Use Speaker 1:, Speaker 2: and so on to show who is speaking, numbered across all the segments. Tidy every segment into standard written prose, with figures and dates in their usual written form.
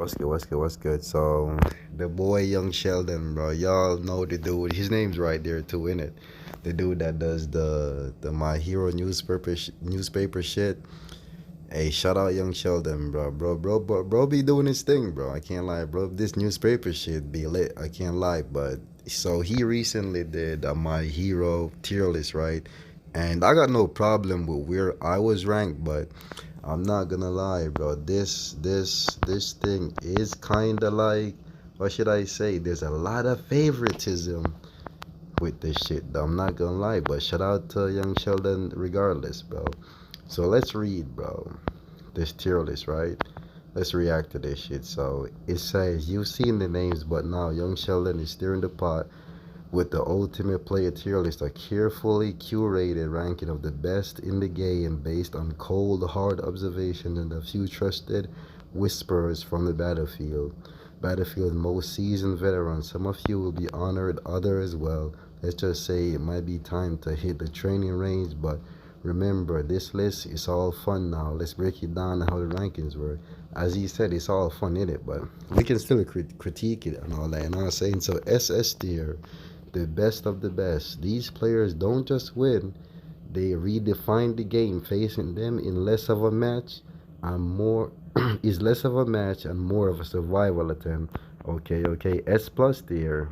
Speaker 1: What's good? What's good? What's good? So the boy Young Sheldon, bro. Y'all know the dude. His name's right there too, in it. The dude that does the My Hero newspaper shit. Hey, shout out Young Sheldon, bro. Be doing his thing, bro. I can't lie, bro. This newspaper shit be lit. I can't lie, but so he recently did My Hero tier list, right? And I got no problem with where I was ranked, but I'm not gonna lie, bro. This thing is kinda like, what should I say? There's a lot of favoritism with this shit, though. I'm not gonna lie, but shout out to Young Sheldon regardless, bro. So let's read, bro, this tier list, right? Let's react to this shit. So it says, you've seen the names, but now Young Sheldon is stirring the pot with the ultimate player tier list, a carefully curated ranking of the best in the game based on cold, hard observation and a few trusted whispers from the Battlefield's most seasoned veterans. Some of you will be honored, others, well, let's just say it might be time to hit the training range, but remember, this list is all fun now. Let's break it down how the rankings were. As he said, it's all fun in it, but we can still critique it and all that. And I'm saying, so SS tier, the best of the best. These players don't just win, they redefine the game. Facing them in less of a match and more is less of a match and more of a survival attempt. Okay. S plus tier.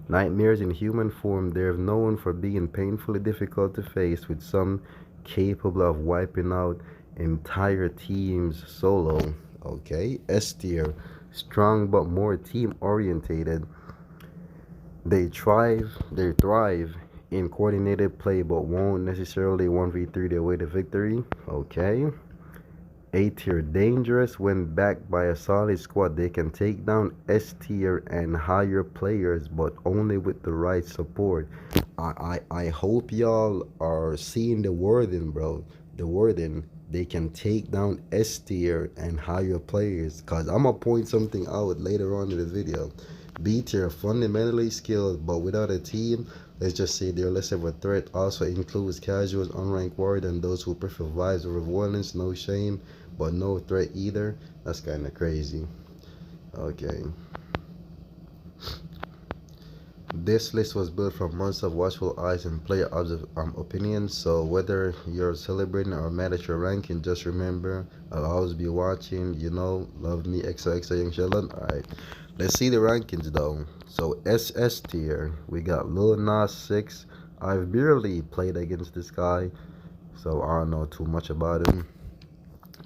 Speaker 1: Nightmares in human form, they're known for being painfully difficult to face, with some capable of wiping out entire teams solo. Okay, S tier. Strong but more team orientated. They thrive in coordinated play but won't necessarily 1v3 their way to victory. Okay. A tier, dangerous when backed by a solid squad. They can take down S tier and higher players, but only with the right support. I hope y'all are seeing the wording, bro. The wording. They can take down S tier and higher players. Cause I'ma point something out later on in the video. B tier, fundamentally skilled, but without a team, let's just say they're less of a threat. Also includes casuals, unranked warriors, and those who prefer vibes over violence. No shame, but no threat either. That's kind of crazy. Okay. This list was built from months of watchful eyes and player opinions. So whether you're celebrating or mad at your ranking, just remember, I'll always be watching. You know, love me, XOXO Young Sheldon. Alright, let's see the rankings though. So SS tier, we got Lil Nas 6. I've barely played against this guy, so I don't know too much about him.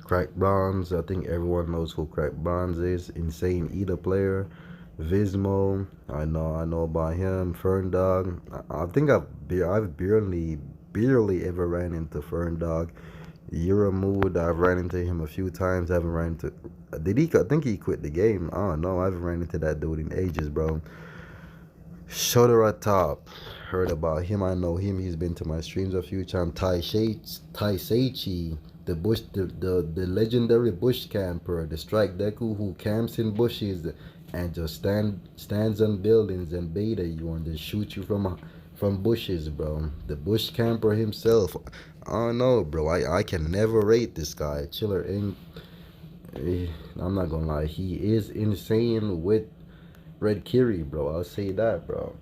Speaker 1: Crack Bronze, I think everyone knows who Crack Bronze is. Insane Eater player. Vismo, I know about him. Fern Dog, I think I've barely ever ran into Fern Dog. Mood, I've ran into him a few times. I haven't ran into. I think he quit the game. I don't know. I haven't ran into that dude in ages, bro. Shoulder at top. Heard about him. I know him. He's been to my streams a few times. Tai Seichi, the legendary bush camper, the strike Deku who camps in bushes and just stands on buildings and beta you and then shoot you from bushes, bro. The bush camper himself. I don't know, bro. I can never rate this guy. Chiller Inc. I'm not gonna lie. He is insane with Red Kiri, bro. I'll say that, bro.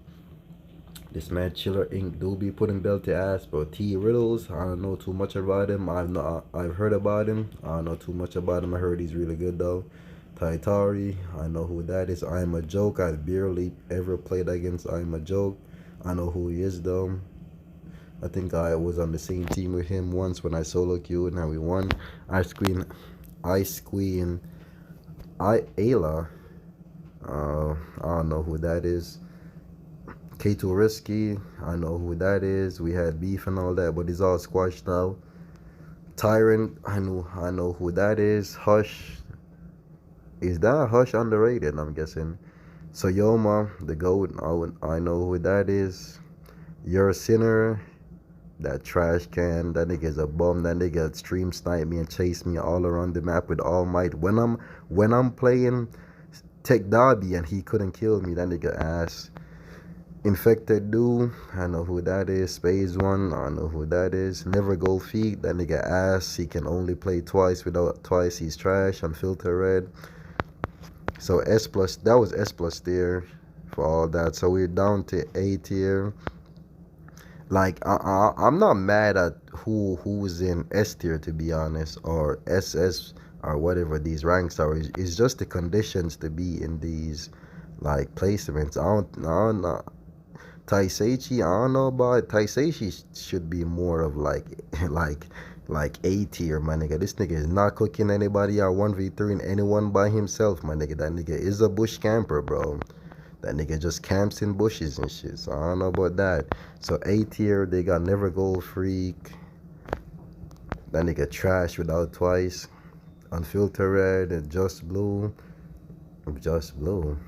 Speaker 1: This man Chiller Inc. do be putting belt to ass, bro. T Riddles, I don't know too much about him. I've heard about him. I don't know too much about him. I heard he's really good though. Taitari, I know who that is. I am a joke. I've barely ever played against I am a joke. I know who he is though. I think I was on the same team with him once when I solo queued and we won. Ice Queen, Ayla. I don't know who that is. K2 Risky, I know who that is. We had beef and all that, but it's all squashed now. Tyrant, I know who that is. Hush, is that Hush underrated? I'm guessing. Soyoma, the GOAT, I know who that is. You're a sinner. That trash can, that nigga is a bum. That nigga stream snipe me and chase me all around the map with all might. When I'm playing Tech Derby and he couldn't kill me, that nigga ass. Infected Dude, I know who that is. Spades One, I know who that is. Never Go Feet, that nigga ass. He can only play twice. Without twice, he's trash. Unfiltered Red. So S plus, that was S plus tier for all that. So we're down to A tier. Like I'm not mad at who's in S tier, to be honest, or SS, or whatever these ranks are. It's just the conditions to be in these like placements. I don't know. Taiseichi, I don't know about it. Taiseichi should be more of like like like A tier, my nigga. This nigga is not cooking anybody out 1v3 and anyone by himself, my nigga. That nigga is a bush camper, bro. That nigga just camps in bushes and shit. So I don't know about that. So A tier, they got Never Gold Freak. That nigga trash without twice. Unfiltered Red and Just Blue. Just Blue.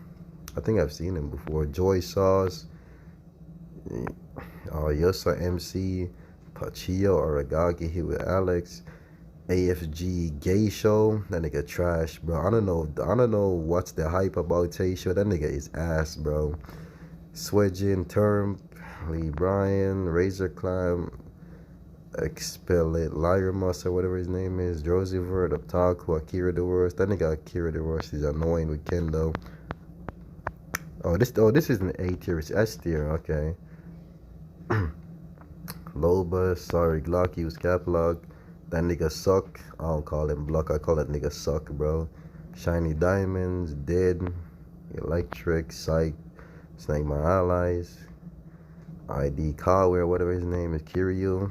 Speaker 1: I think I've seen him before. Joy Sauce. Yosa MC. Pachio Aragaki here with Alex. AFG Gay Show. That nigga trash, bro. I don't know what's the hype about Tay Show. That nigga is ass, bro. Swedgin, Term, Lee Bryan, Razor Climb, Expel It, Liar Mus, or whatever his name is, Josie Vert, Otaku, Akira the Worst. That nigga Akira the Worst is annoying with Kendo. Oh, this isn't A tier, it's S tier, okay. Loba, sorry, Glocky was Caplog. That nigga suck. I don't call him Block, I call that nigga suck, bro. Shiny Diamonds, Dead, Electric, Psych, Snake My Allies, ID Kawe, whatever his name is, Kiryu.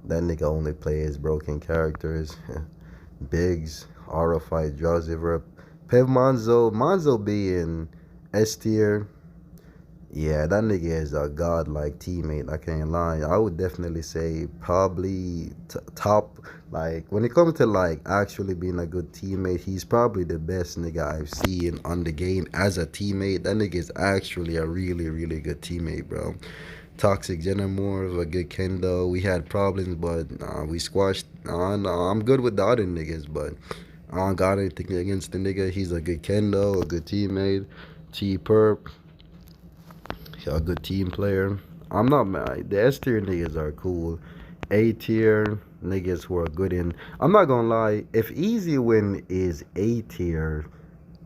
Speaker 1: That nigga only plays broken characters. Biggs, Horrified, Drowsiver. Pev Monzo being S tier. Yeah, that nigga is a godlike teammate. I can't lie. I would definitely say probably top. Like when it comes to like actually being a good teammate, he's probably the best nigga I've seen on the game as a teammate. That nigga is actually a really really good teammate, bro. Toxic Jenamore, a good Kendo. We had problems, but we squashed. Nah, I'm good with the other niggas, but I don't got anything against the nigga. He's a good Kendo, a good teammate. T Perp, a good team player. I'm not mad. The S tier niggas are cool. A tier niggas who are good in. I'm not gonna lie. If Easy Win is A tier,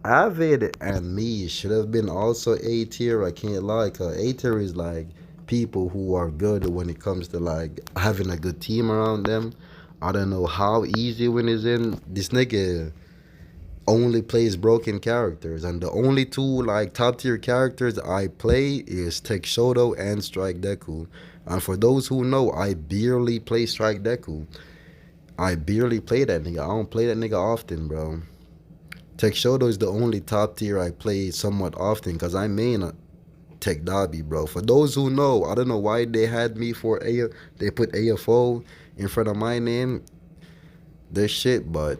Speaker 1: Avid and me should have been also A tier. I can't lie, cause A tier is like people who are good when it comes to like having a good team around them. I don't know how Easy Win is in. This nigga only plays broken characters, and the only two like top tier characters I play is Tech Shoto and Strike Deku. And for those who know, I barely play Strike Deku. I barely play that nigga. I don't play that nigga often, bro. Tech Shoto is the only top tier I play somewhat often because I main Tech Dobby, bro. For those who know, I don't know why they had me for A. They put AFO in front of my name. This shit, but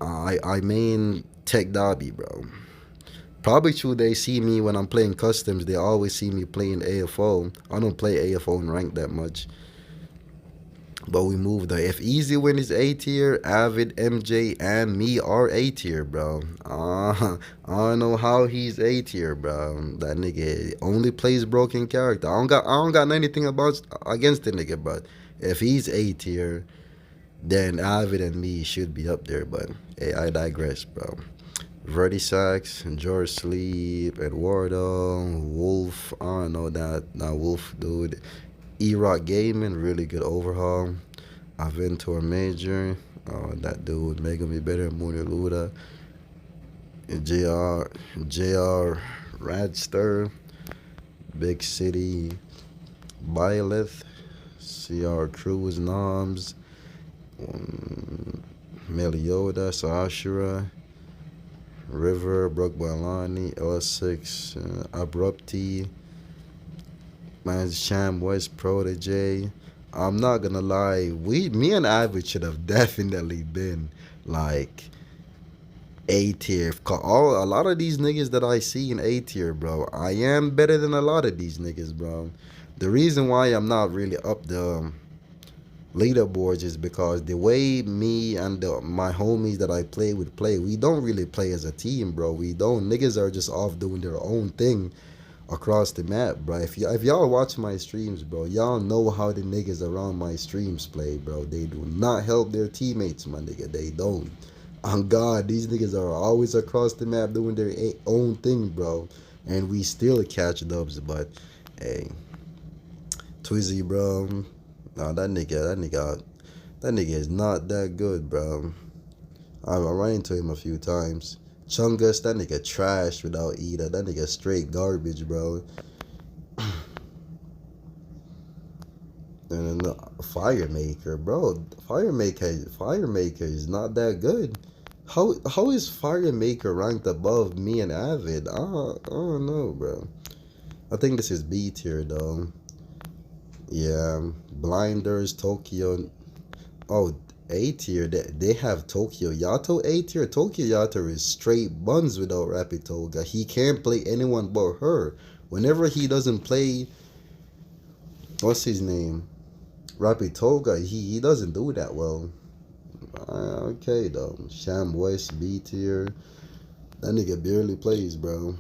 Speaker 1: I main Tech Dobby, bro. Probably true. They see me when I'm playing customs. They always see me playing AFO. I don't play AFO in rank that much. But we moved there. If Easy Win is A tier, Avid, MJ, and me are A tier, bro. I don't know how he's A tier, bro. That nigga only plays broken character. I don't got anything about against the nigga, but if he's A tier, then Avid and me should be up there. But hey, I digress, bro. Vertisax, George Sleep, Eduardo, Wolf. I don't know that Wolf dude. E-Rock Gaming, really good overhaul. Aventor Major, that dude making me better. Mooney Luda, JR Radster, Big City, Byleth, CR Cruz Noms, Melioda, Saashura, River, Brook Balani, L6, Abrupti, Man's Sham West Protege. I'm not gonna lie, me and Avid should have definitely been like A tier. A lot of these niggas that I see in A tier, bro, I am better than a lot of these niggas, bro. The reason why I'm not really up the leaderboards is because the way me and my homies that I play with play, we don't really play as a team, bro. We don't. Niggas are just off doing their own thing across the map, bro. If y'all watch my streams, bro, y'all know how the niggas around my streams play, bro. They do not help their teammates, my nigga. They don't. On God, these niggas are always across the map doing their own thing, bro. And we still catch dubs, but hey, Twizzy, bro. Nah, that nigga is not that good, bro. I ran into him a few times. Chungus, that nigga trash without Ida. That nigga straight garbage, bro. And then the Firemaker, bro. Firemaker is not that good. How is Firemaker ranked above me and Avid? I don't know, bro. I think this is B tier though. Yeah, Blinders, Tokyo. Oh, A tier. They have Tokyo Yato A tier. Tokyo Yato is straight buns without Rapid Toga. He can't play anyone but her. Whenever he doesn't play, what's his name? Rapid Toga, he doesn't do that well. Okay though. Sham West B tier. That nigga barely plays, bro.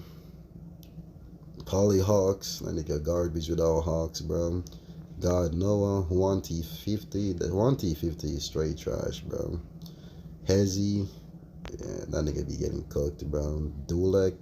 Speaker 1: Polyhawks, that nigga garbage without Hawks, bro. God Noah, 1T50. The 1T50 is straight trash, bro. Hezzy, yeah, that nigga be getting cooked, bro. Dulek,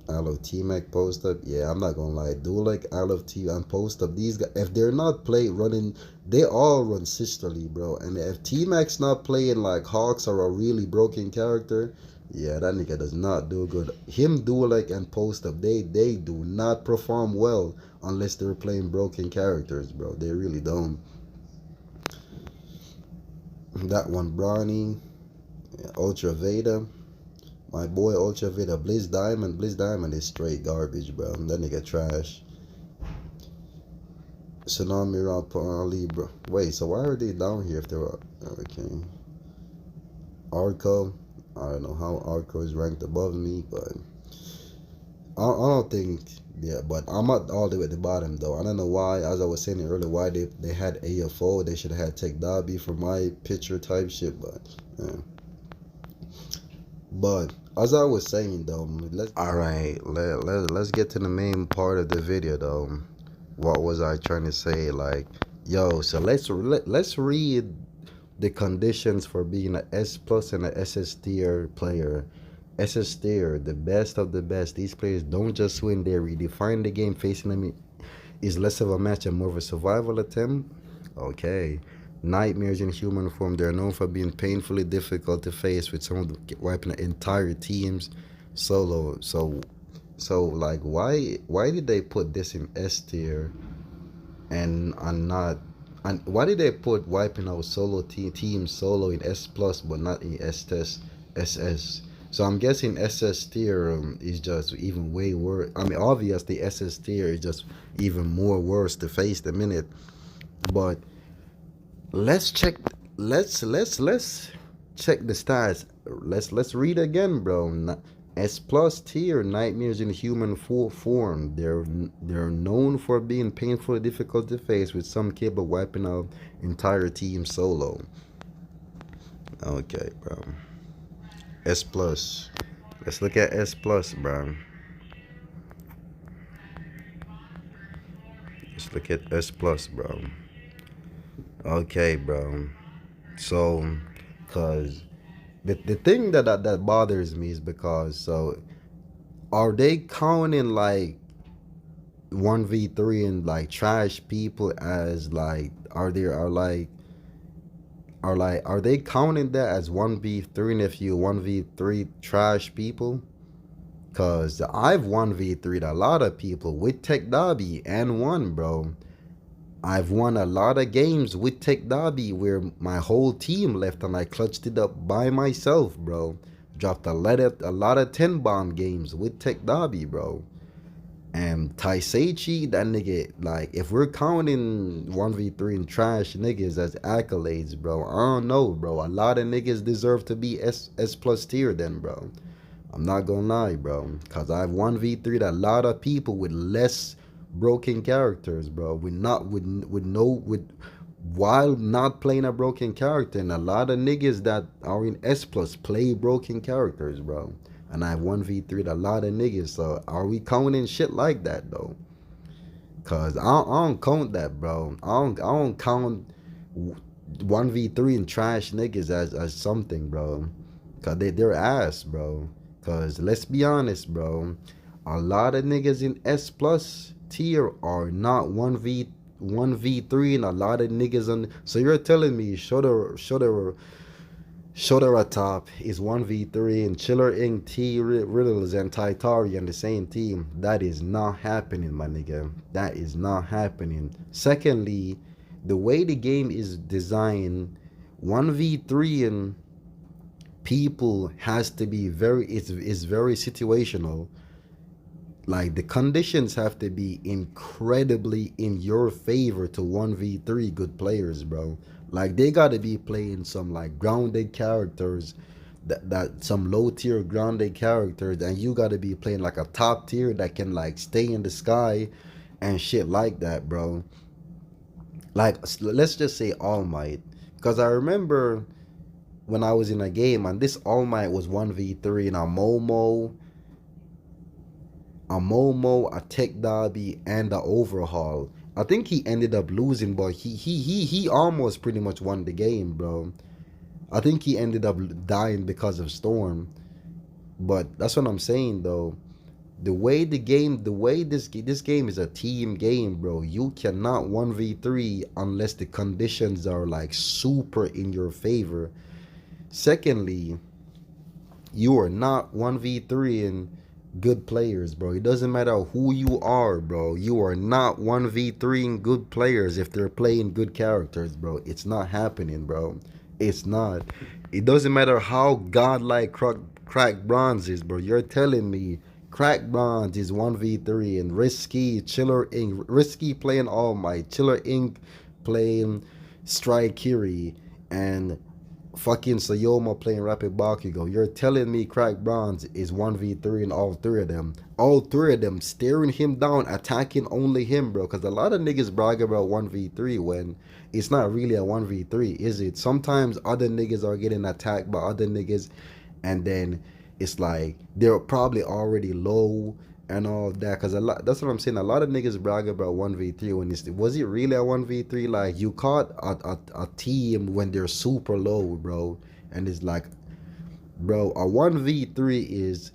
Speaker 1: I love T-Mac post up. Yeah, I'm not gonna lie. Dulek, I love T and post up. These guys, if they're not running, they all run sisterly, bro. And if T-Mac's not playing like Hawks or a really broken character, yeah, that nigga does not do good. Him, Dulek, and post up, they do not perform well unless they're playing broken characters, bro. They really don't. That one, Brawny, yeah, Ultra Veda. My boy Ultra Veda, Blizz Diamond. Blizz Diamond is straight garbage, bro. That nigga trash. Tsunami Rob Ali, bro. Wait, so why are they down here if they were okay? Arco. I don't know how Arco is ranked above me, but I don't think. Yeah, but I'm not all the way at the bottom though. I don't know why. As I was saying earlier, why they had AFO. They should have had Tech Dobby for my picture type shit, but yeah. But as I was saying though, let's get to the main part of the video though. What was I trying to say? Like, yo, so let's read the conditions for being an S plus and an SS tier player. SS tier, the best of the best. These players don't just win; they redefine the game. Facing them is less of a match and more of a survival attempt. Okay. Nightmares in human form. They're known for being painfully difficult to face, with some of them wiping entire teams solo. So like, why did they put this in S tier and not? And why did they put wiping out solo teams solo in S plus but not in SS? So I'm guessing SS tier is just even way worse. I mean, obviously SS tier is just even more worse to face the minute, but let's check. Let's check the stats. Let's read again, bro. S plus tier, nightmares in human full form. They're known for being painfully difficult to face, with some capable of wiping out entire teams solo. Okay, bro. S plus. Let's look at S plus, bro. Let's look at S plus, bro. Okay, bro. So, cause the thing that bothers me is because, so are they counting like 1v3 and like trash people as like, are they counting that as 1v3 and if you 1v3 trash people? Cause I've 1v3'd a lot of people with Tech Dobby and won, bro. I've won a lot of games with Tech Dobby where my whole team left and I clutched it up by myself, bro. Dropped a lot of 10 bomb games with Tech Dobby, bro. And Taiseichi, that nigga, like, if we're counting 1v3 and trash niggas as accolades, bro, I don't know, bro. A lot of niggas deserve to be S plus tier then, bro. I'm not gonna lie, bro. Cause I've 1v3'd a lot of people with less broken characters, bro. While not playing a broken character, and a lot of niggas that are in S plus play broken characters, bro. And I've 1v3'd a lot of niggas. So are we counting shit like that though? Cause I don't count that, bro. I don't count 1v3 and trash niggas as something, bro. Cause they're ass, bro. Cause let's be honest, bro. A lot of niggas in S plus tier are not 1v3, and a lot of niggas on. So you're telling me Shudder top is 1v3 and Chiller Inc. T Riddles and Taitari on the same team. That is not happening, my nigga. That is not happening. Secondly, the way the game is designed, 1v3 and people has to be it's very situational. Like the conditions have to be incredibly in your favor to 1v3 good players, bro. Like they gotta be playing some like grounded characters, that some low tier grounded characters, and you gotta be playing like a top tier that can like stay in the sky and shit like that, bro. Like let's just say All Might, because I remember when I was in a game and this All Might was 1v3 and a Tech Derby, and a Overhaul. I think he ended up losing, but he almost pretty much won the game, bro. I think he ended up dying because of Storm. But that's what I'm saying, though. The way this game is a team game, bro. You cannot 1v3 unless the conditions are like super in your favor. Secondly, you are not 1v3 in good players, bro. It doesn't matter who you are, bro. You are not 1v3 in good players if they're playing good characters, bro. It's not happening, bro. It's not. It doesn't matter how godlike crack bronze is, bro. You're telling me crack bronze is 1v3 and risky playing All Might, Chiller Inc. playing Strike Kiri, and fucking Sayoma playing Rapid Bakugo. You're telling me Crack Bronze is 1v3 and all three of them. All three of them staring him down, attacking only him, bro. Because a lot of niggas brag about 1v3 when it's not really a 1v3, is it? Sometimes other niggas are getting attacked by other niggas, and then it's like they're probably already low and all of that. Cause that's what I'm saying. A lot of niggas brag about 1v3 when was it really a 1v3? Like you caught a team when they're super low, bro. And it's like, bro, a 1v3 is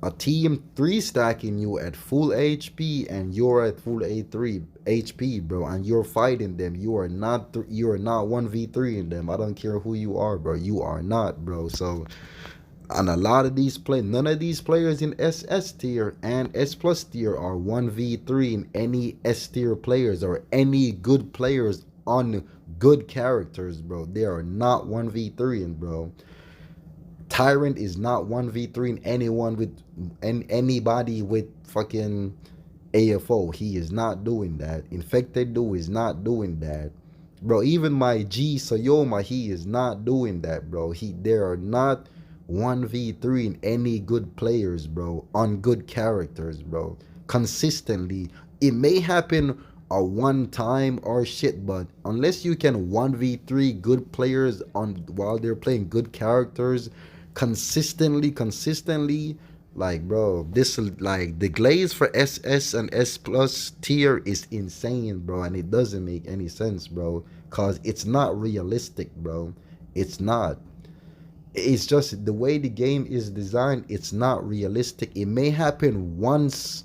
Speaker 1: a team 3 stacking you at full HP and you're at full A3 HP, bro, and you're fighting them. You are not 1v3 in them. I don't care who you are, bro. You are not, bro. So and a lot of these none of these players in SS tier and S plus tier are 1v3 in any S tier players or any good players on good characters, bro. They are not 1v3 in, bro. Tyrant is not 1v3 in anyone with anybody with fucking AFO. He is not doing that. Infected Do is not doing that. Bro, even my G Sayoma, he is not doing that, bro. There are not 1v3 in any good players, bro, on good characters, bro. Consistently. It may happen a one time or shit, but unless you can 1v3 good players on while they're playing good characters consistently, like, bro, this like the glaze for SS and S plus tier is insane, bro, and it doesn't make any sense, bro, cause it's not realistic, bro. It's not. It's just the way the game is designed. It's not realistic. It may happen once,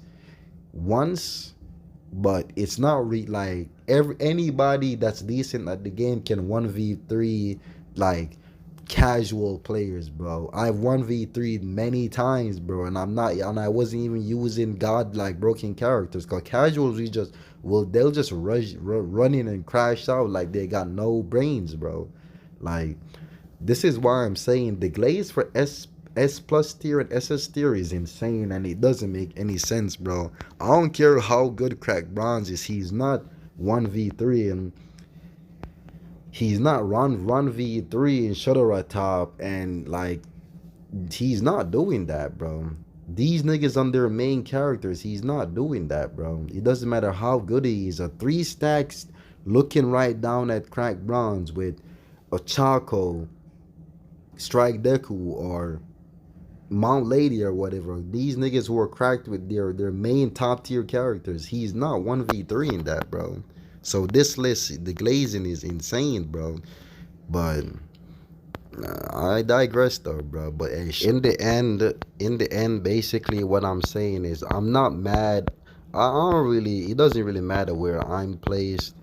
Speaker 1: but it's not like anybody that's decent at the game can 1v3 like casual players, bro. I've 1v3 many times, bro, and I wasn't even using god like broken characters, because casuals they'll just run in and crash out like they got no brains, bro. Like, this is why I'm saying the glaze for S plus tier and SS tier is insane, and it doesn't make any sense, bro. I don't care how good Crack Bronze is. He's not 1v3 and he's not run v3 and Shudder at top, and like he's not doing that, bro. These niggas on their main characters, he's not doing that, bro. It doesn't matter how good he is. A 3 stacks looking right down at Crack Bronze with a Chaco, Strike Deku, or Mount Lady or whatever. These niggas who are cracked with their main top tier characters. He's not 1v3 in that, bro. So this list, the glazing is insane, bro. But I digress though, bro. But in the end, basically what I'm saying is I'm not mad. I don't really. It doesn't really matter where I'm placed.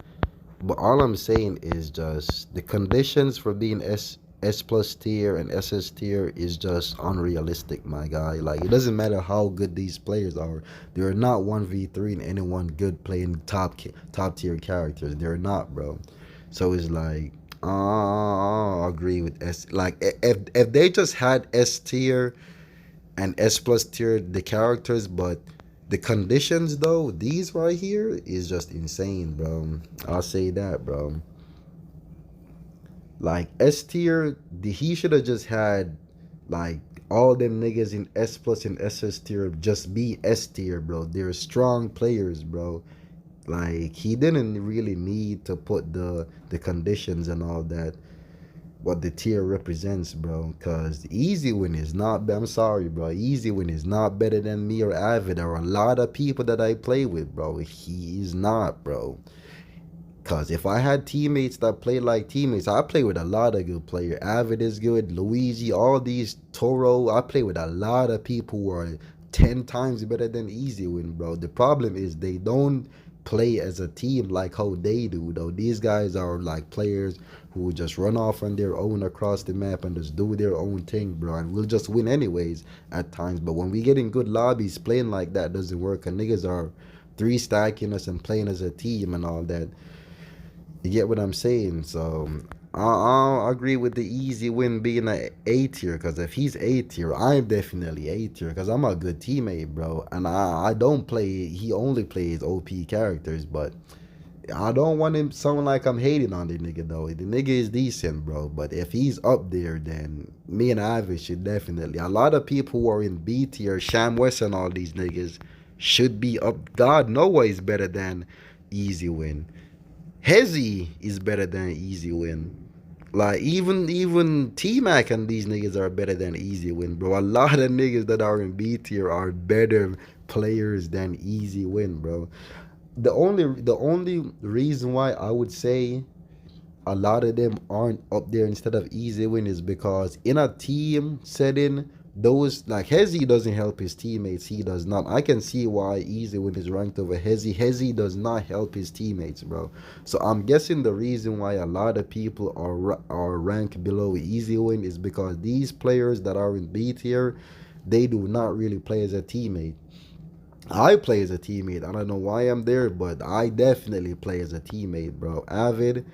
Speaker 1: But all I'm saying is just the conditions for being S plus tier and SS tier is just unrealistic, my guy. Like it doesn't matter how good these players are. They're not 1v3 and anyone good playing top tier characters. They're not, bro. So it's like I agree with S. Like if they just had S tier and S plus tier the characters, but the conditions though, these right here is just insane, bro. I'll say that, bro. Like S tier, he should have just had like all them niggas in S plus and SS tier just be S tier, bro. They're strong players, bro. Like he didn't really need to put the conditions and all that what the tier represents, bro. Cause easy win is not. I'm sorry, bro. Easy win is not better than me or Avid or a lot of people that I play with, bro. He is not, bro. Cause if I had teammates that play like teammates, I play with a lot of good players. Avid is good, Luigi, all these Toro. I play with a lot of people who are 10 times better than Easy Win, bro. The problem is they don't play as a team like how they do, though. These guys are like players who just run off on their own across the map and just do their own thing, bro. And we'll just win anyways at times. But when we get in good lobbies, playing like that doesn't work. And niggas are three stacking us and playing as a team and all that. You get what I'm saying? So I agree with the easy win being a A tier. Because if he's A tier, I'm definitely A tier. Because I'm a good teammate, bro. And I don't play. He only plays OP characters, but I don't want him sound like I'm hating on the nigga though. The nigga is decent, bro. But if he's up there, then me and Ivy should definitely. A lot of people who are in B tier, Sham West and all these niggas should be up. God, Noah is better than Easy Win. Hezzy is better than Easy Win. Like even T Mac and these niggas are better than Easy Win, bro. A lot of niggas that are in B tier are better players than Easy Win, bro. The only reason why I would say a lot of them aren't up there instead of Easy Win is because in a team setting, those like Hezi doesn't help his teammates. He does not. I can see why Easy Win is ranked over Hezi. Hezi does not help his teammates, bro. So I'm guessing the reason why a lot of people are ranked below Easy Win is because these players that are in B tier, they do not really play as a teammate. I play as a teammate. I don't know why I'm there, but I definitely play as a teammate, bro. Avid,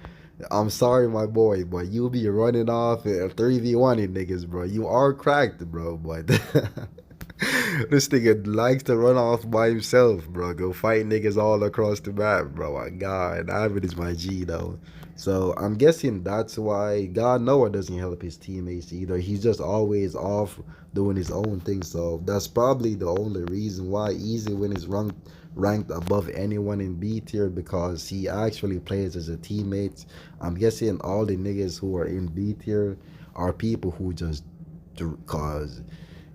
Speaker 1: I'm sorry, my boy, but you be running off at 3v1 niggas, bro. You are cracked, bro, but this nigga likes to run off by himself, bro. Go fight niggas all across the map, bro. My God, Avid is my G, though. So I'm guessing that's why God Noah doesn't help his teammates either. He's just always off doing his own thing. So that's probably the only reason why Easy Win is ranked above anyone in B tier because he actually plays as a teammate. I'm guessing all the niggas who are in B tier are people who just cause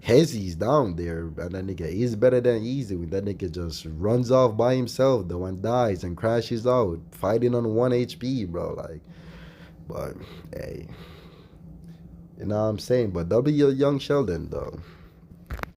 Speaker 1: Hezzy's down there, and that nigga is better than Easy. That nigga just runs off by himself, though, and dies and crashes out, fighting on 1 HP, bro. Like, but hey, you know what I'm saying? But W Young Sheldon, though.